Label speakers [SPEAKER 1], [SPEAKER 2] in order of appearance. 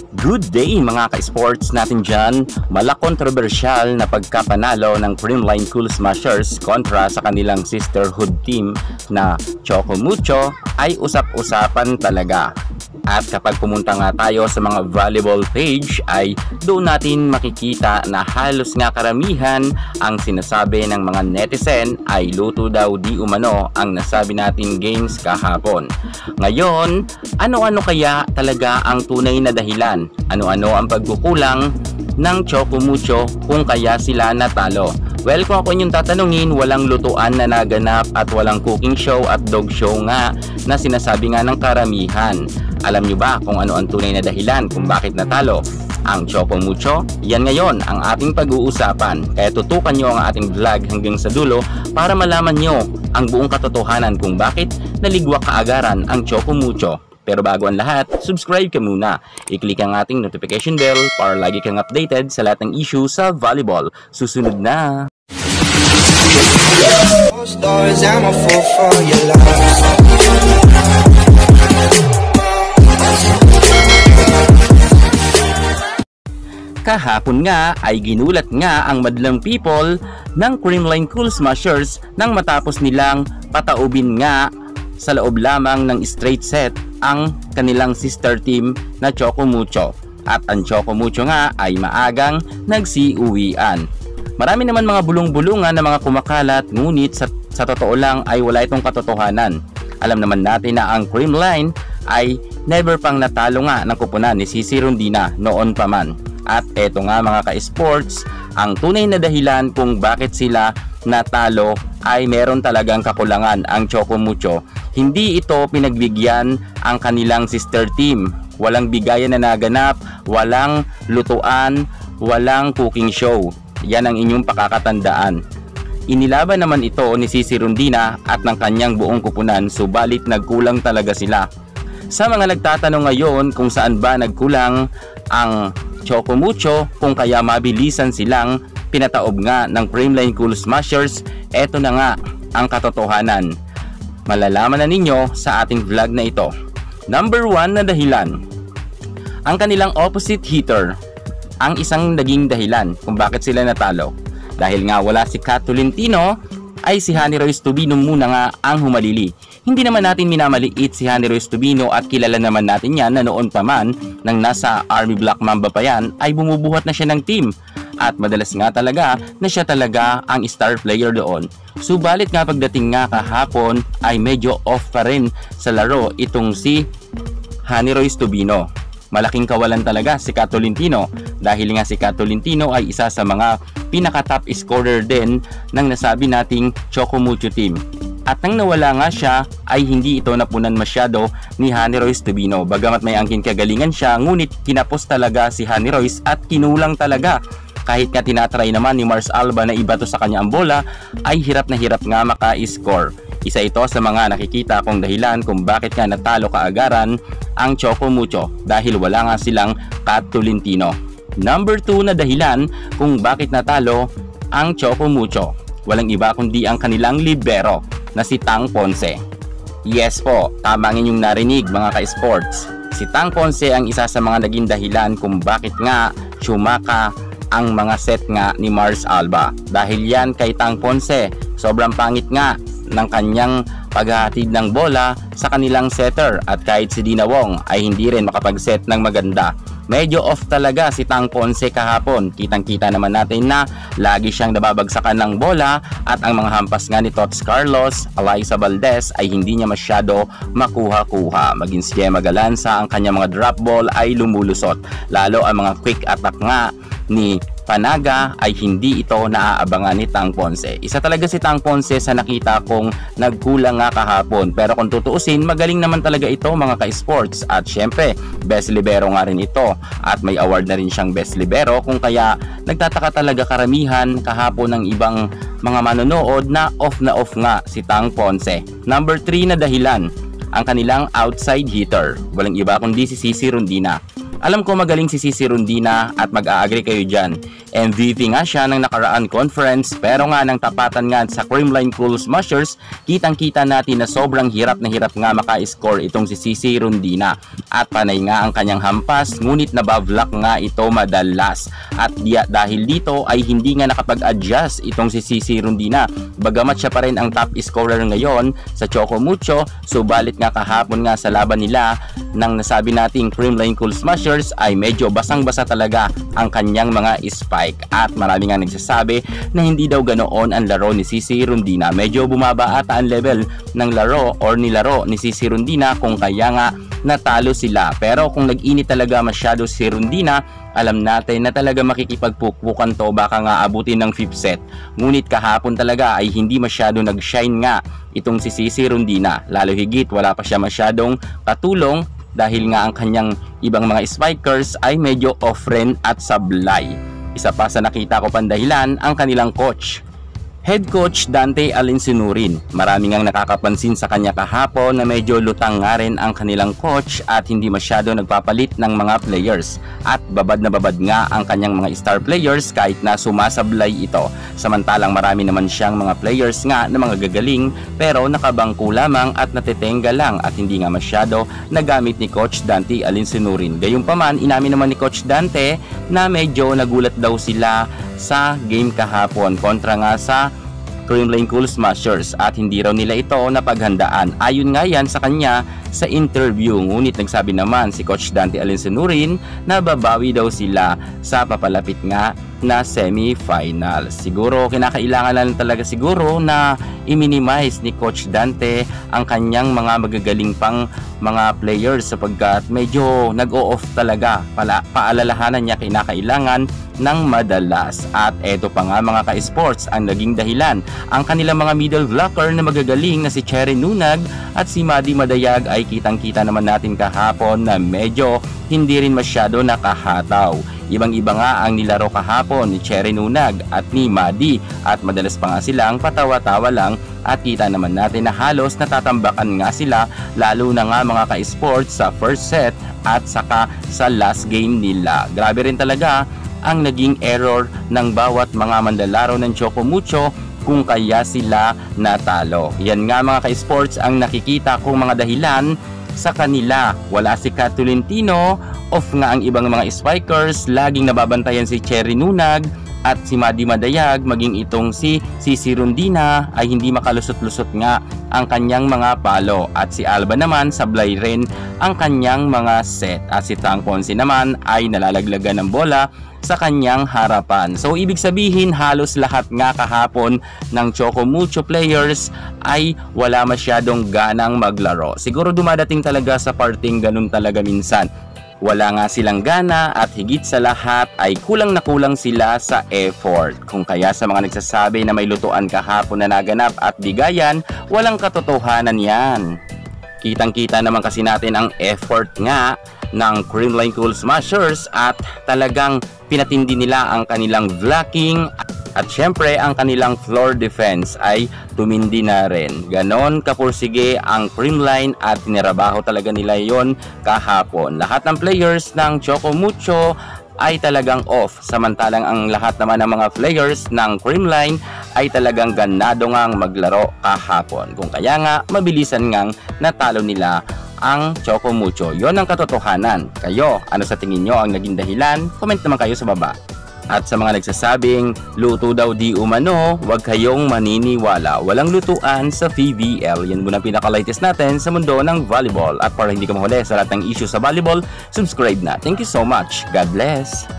[SPEAKER 1] Good day mga ka-sports natin dyan. Kontrobersyal na pagkapanalo ng Creamline Cool Smashers kontra sa kanilang sisterhood team na Choco Mucho ay usap-usapan talaga. At kapag pumunta nga tayo sa mga volleyball page ay doon natin makikita na halos nga karamihan ang sinasabi ng mga netizen ay luto daw di umano ang nasabi nating games kahapon. Ngayon, ano-ano kaya talaga ang tunay na dahilan? Ano-ano ang pagkukulang ng Choco Mucho kung kaya sila natalo? Well, kung ako inyong tatanungin, walang lutuan na naganap at walang cooking show at dog show nga na sinasabi nga ng karamihan. Alam nyo ba kung ano ang tunay na dahilan kung bakit natalo ang Choco Mucho? Yan ngayon ang ating pag-uusapan. Kaya tutukan nyo ang ating vlog hanggang sa dulo para malaman nyo ang buong katotohanan kung bakit naligwak kaagaran ang Choco Mucho. Pero bago ang lahat, subscribe ka muna. I-click ang ating notification bell para lagi kang updated sa lahat ng issue sa volleyball. Susunod na! Kahapon nga ay ginulat nga ang madlang people ng Creamline Cool Smashers nang matapos nilang pataubin nga sa loob lamang ng straight set ang kanilang sister team na Choco Mucho. At ang Choco Mucho nga ay maagang nagsiuwian. Marami naman mga bulong-bulungan na mga kumakalat, ngunit sa totoo lang ay wala itong katotohanan. Alam naman natin na ang Creamline ay never pang natalo nga ng kupunan ni Cici Rondina noon pa man. At eto nga mga ka-sports, ang tunay na dahilan kung bakit sila natalo ay meron talagang kakulangan ang Choco Mucho. Hindi ito pinagbigyan ang kanilang sister team. Walang bigayan na naganap, walang lutuan, walang cooking show. Yan ang inyong pakakatandaan. Inilaban naman ito ni Cici Rondina at ng kanyang buong kupunan, subalit nagkulang talaga sila. Sa mga nagtatanong ngayon kung saan ba nagkulang ang Choco Mucho, kung kaya mabilisan silang pinataob nga ng Creamline Cool Smashers, eto na nga ang katotohanan. Malalaman na ninyo sa ating vlog na ito. Number 1 na dahilan, ang kanilang opposite hitter, ang isang naging dahilan kung bakit sila natalo. Dahil nga wala si Kat Tolentino, ay si Honey Royce Tubino muna nga ang humalili. Hindi naman natin minamaliit si Honey Royce Tubino at kilala naman natin yan na noon pa man nang nasa Army Black Mamba pa yan ay bumubuhat na siya ng team. At madalas nga talaga na siya talaga ang star player doon. Subalit nga pagdating nga kahapon ay medyo off pa rin sa laro itong si Honey Royce Tubino. Malaking kawalan talaga si Kat Tolentino dahil nga si Kat Tolentino ay isa sa mga pinaka-top scorer din ng nasabi nating Choco Mucho team. At nang nawala nga siya ay hindi ito napunan masyado ni Honey Royce Tubino. Bagamat may angkin kagalingan siya, ngunit kinapos talaga si Honey Royce at kinulang talaga. Kahit nga tinatry naman ni Mars Alba na ibato sa kanya ang bola, ay hirap na hirap nga maka-score. Isa ito sa mga nakikita kong dahilan kung bakit nga natalo kaagaran ang Choco Mucho dahil wala nga silang Kat Tolentino. Number 2 na dahilan kung bakit natalo ang Choco Mucho, walang iba kundi ang kanilang libero na si Tang Ponce. Yes po, tama ang inyong narinig mga ka-sports. Si Tang Ponce ang isa sa mga naging dahilan kung bakit nga tsumaka ang mga set nga ni Mars Alba. Dahil yan kay Tang Ponce, sobrang pangit nga ng kanyang paghahatid ng bola sa kanilang setter at kahit si Dina Wong ay hindi rin makapag-set ng maganda. Medyo off talaga si Tang Ponce kahapon. Kitang-kita naman natin na lagi siyang nababagsakan ng bola at ang mga hampas nga ni Tots Carlos, Alyssa Valdez ay hindi niya masyado makuha-kuha. Maging si Gemma Galanza, ang kanyang mga drop ball ay lumulusot. Lalo ang mga quick attack nga ni Panaga ay hindi ito naaabangan ni Tang Ponce. Isa talaga si Tang Ponce sa nakita kong nagkulang nga kahapon. Pero kung tutuusin, magaling naman talaga ito mga ka-sports. At syempre, best libero nga rin ito. At may award na rin siyang best libero. Kung kaya nagtataka talaga karamihan kahapon ng ibang mga manonood na off nga si Tang Ponce. Number 3 na dahilan, ang kanilang outside hitter. Walang iba kundi si Cici Rondina. Alam ko magaling si Cici Rondina at mag-a-agree kayo dyan. MVP nga siya ng nakaraan conference, pero nga nang tapatan nga sa Creamline Cool Smashers, kitang-kita natin na sobrang hirap na hirap nga maka-score itong si Cici Rondina. At panay nga ang kanyang hampas, ngunit nabavlak nga ito madalas. At dahil dito ay hindi nga nakapag-adjust itong si Cici Rondina. Bagamat siya pa rin ang top scorer ngayon sa Choco Mucho, subalit nga kahapon nga sa laban nila nang nasabi nating Creamline Cool Smashers ay medyo basang-basa talaga ang kanyang mga spike. At marami nga nagsasabi na hindi daw ganoon ang laro ni Cici Rondina. Medyo bumaba ata ang level ng laro or nilaro ni Cici Rondina, kung kaya nga natalo sila. Pero kung nag-init talaga masyado si Rondina, alam natin na talaga makikipagpukpukan to, baka nga abutin ng 5th set. Ngunit kahapon talaga ay hindi masyado nag-shine nga itong si Cici Rondina. Lalo higit wala pa siya masyadong katulong dahil nga ang kanyang ibang mga spikers ay medyo off-ren at sablay. Isa pa sa nakita ko pang dahilan, ang kanilang coach. Head coach Dante Alinsinurin. Marami ngang nakakapansin sa kanya kahapon na medyo lutang nga rin ang kanilang coach at hindi masyado nagpapalit ng mga players. At babad na babad nga ang kanyang mga star players kahit na sumasablay ito. Samantalang marami naman siyang mga players nga na mga gagaling pero nakabangko lamang at natitenga lang at hindi nga masyado nagamit ni Coach Dante Alinsinurin. Gayunpaman, inamin naman ni Coach Dante na medyo nagulat daw sila sa game kahapon kontra nga sa Creamline Cool Smashers at hindi raw nila ito napaghandaan. Ayon nga yan sa kanya sa interview. Ngunit nagsabi naman si Coach Dante Alinsinurin na babawi daw sila sa papalapit nga na semi-final. Siguro kinakailangan lang talaga siguro na i-minimize ni Coach Dante ang kanyang mga magagaling pang mga players sapagkat medyo nag-o-off talaga. Paalalahanan niya kinakailangan ng madalas. At eto pa nga mga ka-sports ang naging dahilan. Ang kanilang mga middle blocker na magagaling na si Cherry Nunag at si Maddie Madayag ay kitang-kita naman natin kahapon na medyo hindi rin masyado nakahataw. Ibang-iba nga ang nilaro kahapon ni Cherry Nunag at ni Maddie at madalas pa nga silang patawa-tawa lang at kita naman natin na halos natatambakan nga sila lalo na nga mga ka-sports sa first set at saka sa last game nila. Grabe rin talaga ang naging error ng bawat mga manlalaro ng Choco Mucho kung kaya sila natalo. Yan nga mga ka-sports ang nakikita kong mga dahilan sa kanila. Wala si Kat Tolentino, off nga ang ibang mga spikers, laging nababantayan si Cherry Nunag at si Maddie Madayag, maging itong si Cici Rondina ay hindi makalusot-lusot nga ang kanyang mga palo at si Alba naman sablay rin ang kanyang mga set at si Tang Ponce naman ay nalalaglagan ng bola sa kanyang harapan. So ibig sabihin halos lahat nga kahapon ng Choco Mucho players ay wala masyadong ganang maglaro. Siguro dumadating talaga sa parting ganun talaga minsan. Wala nga silang gana at higit sa lahat ay kulang na kulang sila sa effort. Kung kaya sa mga nagsasabi na may lutuan kahapon na naganap at bigayan, walang katotohanan yan. Kitang-kita naman kasi natin ang effort nga ng Creamline Cool Smashers at talagang pinatindi nila ang kanilang blocking at syempre ang kanilang floor defense ay tumindi na rin. Ganon kapursige ang Creamline at tinirabaho talaga nila yon kahapon. Lahat ng players ng Choco Mucho ay talagang off, samantalang ang lahat naman ng mga players ng Creamline ay talagang ganado ngang maglaro kahapon. Kung kaya nga mabilisan ngang natalo nila ang Choco Mucho. Yon ang katotohanan. Kayo, ano sa tingin nyo ang naging dahilan? Comment naman kayo sa baba. At sa mga nagsasabing luto daw di umano, huwag kayong maniniwala. Walang lutuan sa PVL. Yan muna pinaka-latest natin sa mundo ng volleyball. At para hindi ka mahuli sa lahat ng issue sa volleyball, subscribe na. Thank you so much. God bless.